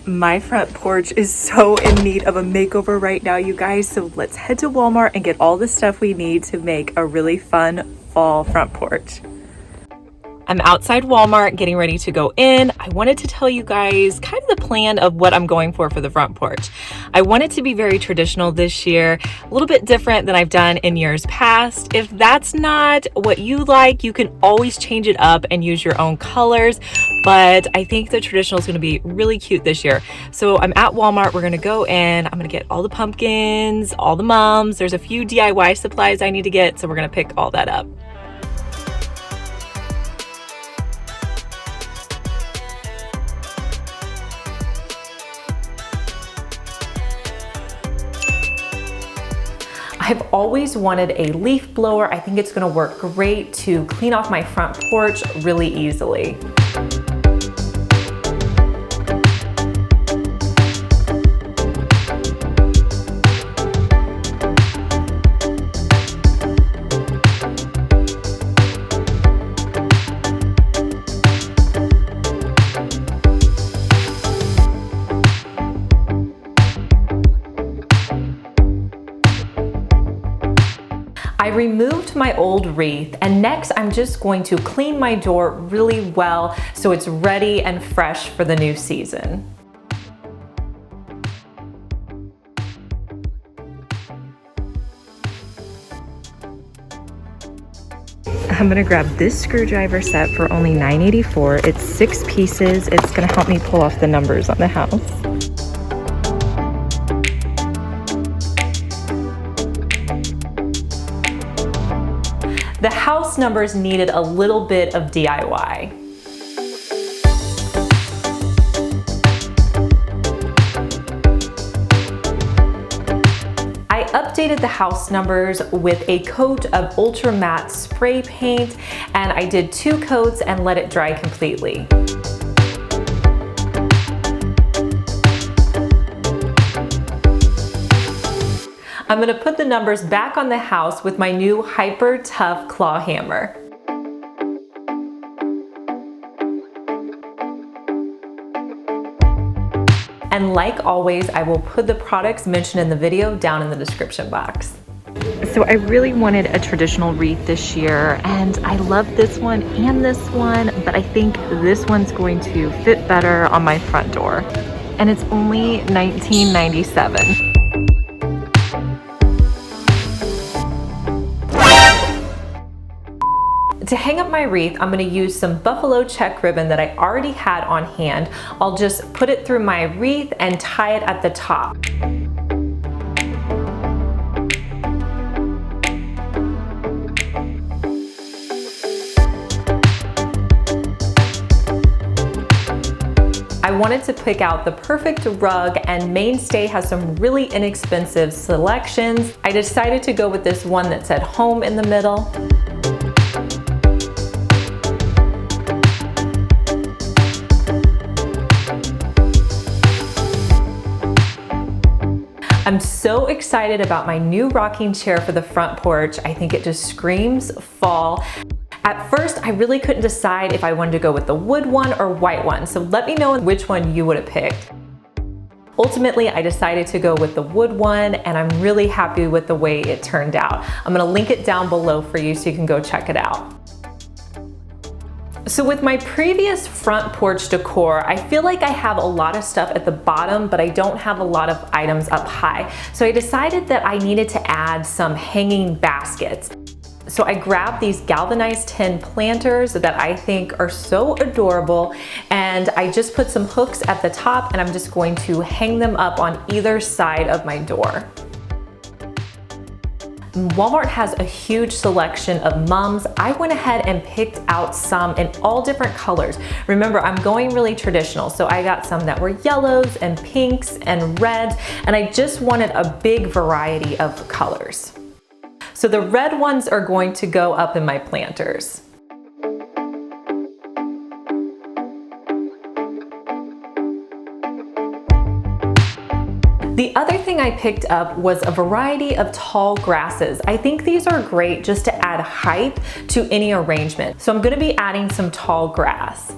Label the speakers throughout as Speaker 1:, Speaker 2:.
Speaker 1: My front porch is so in need of a makeover right now, you guys. So let's head to Walmart and get all the stuff we need to make a really fun fall front porch. I'm outside Walmart getting ready to go in. I wanted to tell you guys kind of the plan of what I'm going for the front porch. I want it to be very traditional this year, a little bit different than I've done in years past. If that's not what you like, you can always change it up and use your own colors. But I think the traditional is going to be really cute this year. So I'm at Walmart. We're going to go in. I'm going to get all the pumpkins, all the mums. There's a few DIY supplies I need to get. So we're going to pick all that up. I've always wanted a leaf blower. I think it's going to work great to clean off my front porch really easily. I removed my old wreath, and next I'm just going to clean my door really well so it's ready and fresh for the new season. I'm gonna grab this screwdriver set for only $9.84. It's 6 pieces. It's gonna help me pull off the numbers on the house. The house numbers needed a little bit of DIY. I updated the house numbers with a coat of ultra matte spray paint, and I did 2 coats and let it dry completely. I'm going to put the numbers back on the house with my new Hyper Tough claw hammer. And like always, I will put the products mentioned in the video down in the description box. So I really wanted a traditional wreath this year, and I love this one and this one, but I think this one's going to fit better on my front door. And it's only $19.97. To hang up my wreath, I'm going to use some buffalo check ribbon that I already had on hand. I'll just put it through my wreath and tie it at the top. I wanted to pick out the perfect rug, and Mainstay has some really inexpensive selections. I decided to go with this one that said home in the middle. I'm so excited about my new rocking chair for the front porch. I think it just screams fall. At first, I really couldn't decide if I wanted to go with the wood one or white one, so let me know which one you would have picked. Ultimately, I decided to go with the wood one, and I'm really happy with the way it turned out. I'm gonna link it down below for you so you can go check it out. So with my previous front porch decor, I feel like I have a lot of stuff at the bottom, but I don't have a lot of items up high. So I decided that I needed to add some hanging baskets. So I grabbed these galvanized tin planters that I think are so adorable, and I just put some hooks at the top, and I'm just going to hang them up on either side of my door. Walmart has a huge selection of mums. I went ahead and picked out some in all different colors. Remember, I'm going really traditional, so I got some that were yellows and pinks and reds, and I just wanted a big variety of colors. So the red ones are going to go up in my planters. The other thing I picked up was a variety of tall grasses. I think these are great just to add height to any arrangement. So I'm going to be adding some tall grass.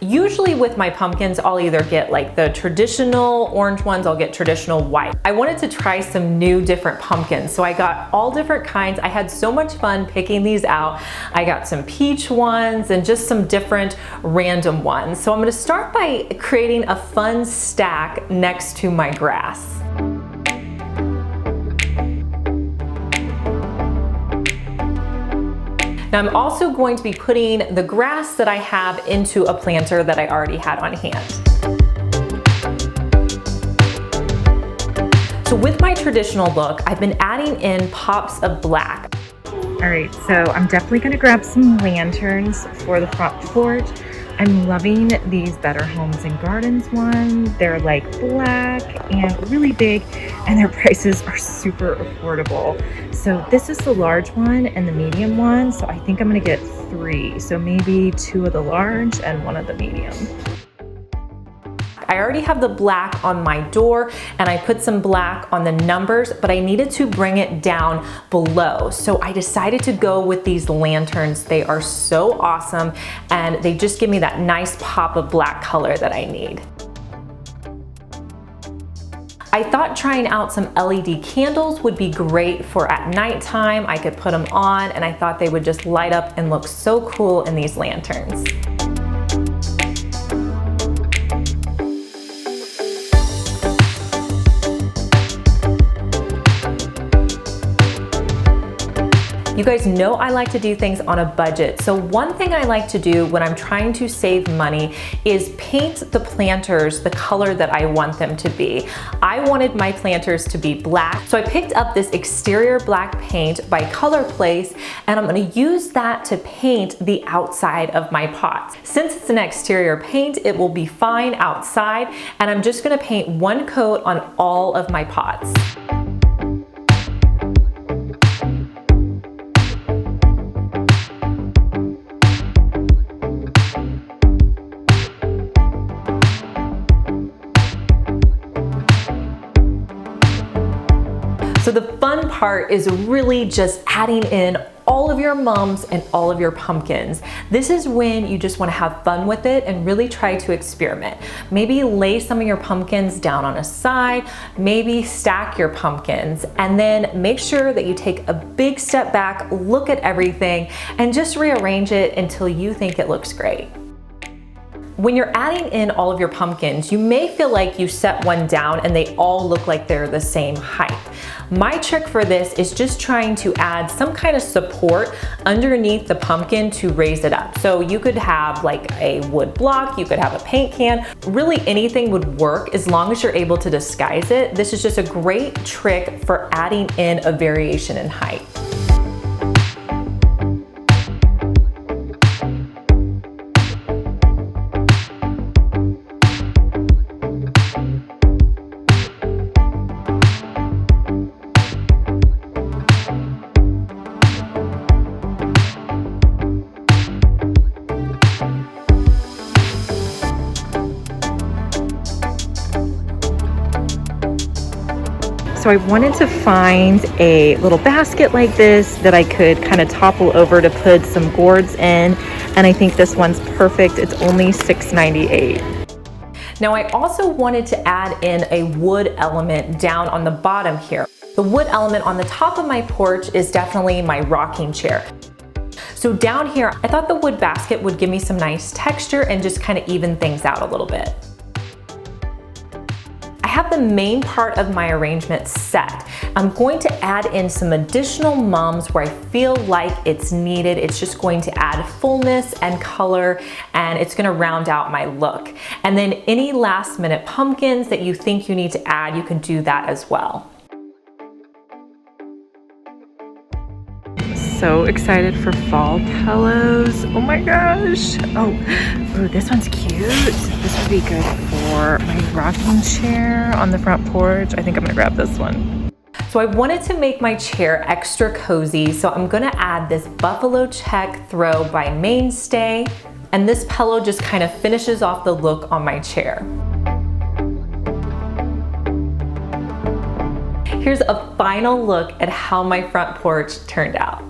Speaker 1: Usually with my pumpkins, I'll either get like the traditional orange ones, I'll get traditional white. I wanted to try some new different pumpkins, so I got all different kinds. I had so much fun picking these out. I got some peach ones and just some different random ones. So I'm gonna start by creating a fun stack next to my grass. Now I'm also going to be putting the grass that I have into a planter that I already had on hand. So with my traditional look, I've been adding in pops of black. All right, so I'm definitely gonna grab some lanterns for the front porch. I'm loving these Better Homes and Gardens ones. They're like black and really big, and their prices are super affordable. So this is the large one and the medium one. So I think I'm gonna get 3. So maybe 2 of the large and 1 of the medium. I already have the black on my door and I put some black on the numbers, but I needed to bring it down below. So I decided to go with these lanterns. They are so awesome and they just give me that nice pop of black color that I need. I thought trying out some LED candles would be great for at nighttime. I could put them on and I thought they would just light up and look so cool in these lanterns. You guys know I like to do things on a budget. So one thing I like to do when I'm trying to save money is paint the planters the color that I want them to be. I wanted my planters to be black, so I picked up this exterior black paint by Color Place, and I'm gonna use that to paint the outside of my pots. Since it's an exterior paint, it will be fine outside, and I'm just gonna paint 1 coat on all of my pots. So the fun part is really just adding in all of your mums and all of your pumpkins. This is when you just want to have fun with it and really try to experiment. Maybe lay some of your pumpkins down on a side, maybe stack your pumpkins, and then make sure that you take a big step back, look at everything, and just rearrange it until you think it looks great. When you're adding in all of your pumpkins, you may feel like you set one down and they all look like they're the same height. My trick for this is just trying to add some kind of support underneath the pumpkin to raise it up. So you could have like a wood block, you could have a paint can, really anything would work as long as you're able to disguise it. This is just a great trick for adding in a variation in height. So I wanted to find a little basket like this that I could kind of topple over to put some gourds in, and I think this one's perfect. It's only $6.98. Now I also wanted to add in a wood element down on the bottom here. The wood element on the top of my porch is definitely my rocking chair. So down here, I thought the wood basket would give me some nice texture and just kind of even things out a little bit. I have the main part of my arrangement set. I'm going to add in some additional mums where I feel like it's needed. It's just going to add fullness and color, and it's gonna round out my look. And then any last minute pumpkins that you think you need to add, you can do that as well. So excited for fall pillows. Oh my gosh. Oh, this one's cute. This would be good for my rocking chair on the front porch. I think I'm gonna grab this one. So I wanted to make my chair extra cozy, so I'm gonna add this buffalo check throw by Mainstay, and this pillow just kind of finishes off the look on my chair. Here's a final look at how my front porch turned out.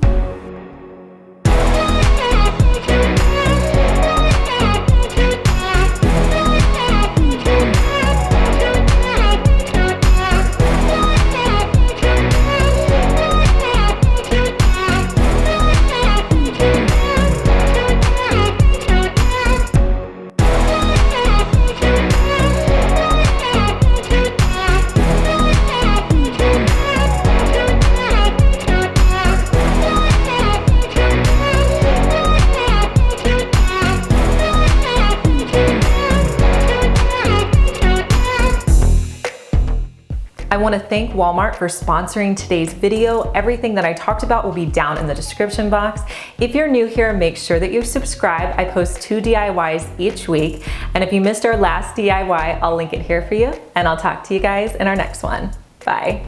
Speaker 1: I want to thank Walmart for sponsoring today's video. Everything that I talked about will be down in the description box. If you're new here, make sure that you subscribe. I post 2 DIYs each week. And if you missed our last DIY, I'll link it here for you. And I'll talk to you guys in our next one. Bye.